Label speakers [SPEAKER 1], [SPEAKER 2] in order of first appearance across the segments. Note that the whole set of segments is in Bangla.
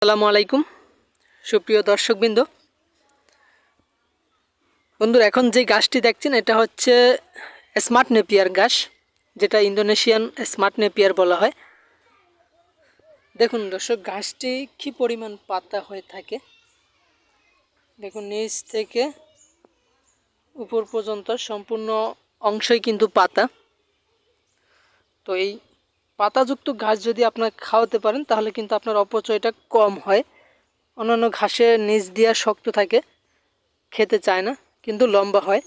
[SPEAKER 1] আসসালামু আলাইকুম সুপ্রিয় দর্শকবৃন্দ। বন্ধুরা, এখন যে গাছটি দেখছেন এটা হচ্ছে স্মার্ট নেপিয়ার গাছ, যেটা ইন্দোনেশিয়ান স্মার্ট নেপিয়ার বলা হয়। দেখুন দর্শক, গাছটি কী পরিমাণ পাতা হয়ে থাকে দেখুন, নিচ থেকে উপর পর্যন্ত সম্পূর্ণ অংশই কিন্তু পাতা। তো এই পাতাযুক্ত ঘাস যদি আপনার খাওয়াতে পারেন তাহলে কিন্তু আপনার অপচয়টা কম হয়। অন্যান্য ঘাসের নিচ দিয়া শক্ত থাকে, খেতে চায় না, কিন্তু লম্বা হয়।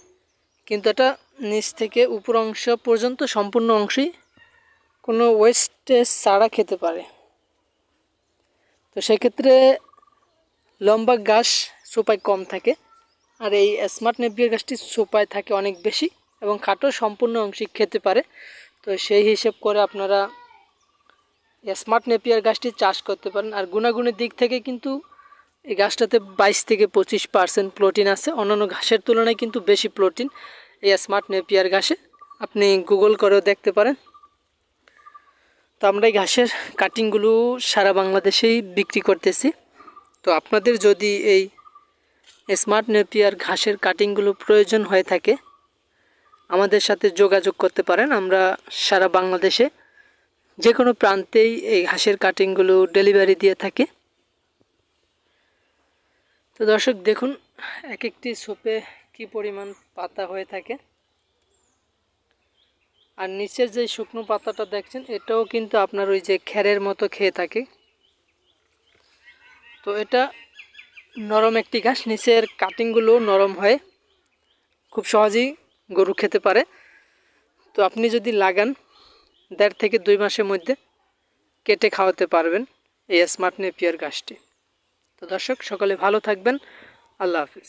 [SPEAKER 1] কিন্তু এটা নিচ থেকে উপর অংশ পর্যন্ত সম্পূর্ণ অংশই কোনো ওয়েস্টেজ ছাড়া খেতে পারে। তো সেক্ষেত্রে লম্বা ঘাস চোপায় কম থাকে, আর এই স্মার্ট নেপিয়ার গাছটি চোপায় থাকে অনেক বেশি এবং খাটো সম্পূর্ণ অংশই খেতে পারে। তো সেই হিসেব করে আপনারা স্মার্ট নেপিয়ার গাছটি চাষ করতে পারেন। আর গুণাগুণের দিক থেকে কিন্তু এই গাছটাতে 22 থেকে 25% প্রোটিন আছে। অন্যান্য ঘাসের তুলনায় কিন্তু বেশি প্রোটিন এই স্মার্ট নেপিয়ার ঘাসে, আপনি গুগল করেও দেখতে পারেন। তো আমরা এই ঘাসের কাটিংগুলো সারা বাংলাদেশেই বিক্রি করতেছি। তো আপনাদের যদি এই স্মার্ট নেপিয়ার ঘাসের কাটিংগুলো প্রয়োজন হয়ে থাকে আমাদের সাথে যোগাযোগ করতে পারেন। আমরা সারা বাংলাদেশে যে কোনো প্রান্তেই এই ঘাসের কাটিংগুলো ডেলিভারি দিয়ে থাকি। তো দর্শক দেখুন, এক একটি সোপে কি পরিমাণ পাতা হয়ে থাকে। আর নিচের যে শুকনো পাতাটা দেখছেন এটাও কিন্তু আপনার ওই যে খ্যারের মতো খেয়ে থাকে। তো এটা নরম একটি ঘাস, নিচের কাটিংগুলো নরম হয়, খুব সহজেই গরু খেতে পারে। তো আপনি যদি লাগান 1.5 থেকে 2 মাসের মধ্যে কেটে খাওয়াতে পারবেন এই স্মার্ট নেপিয়ার ঘাসটি। তো দর্শক, সকলে ভালো থাকবেন। আল্লাহ হাফিজ।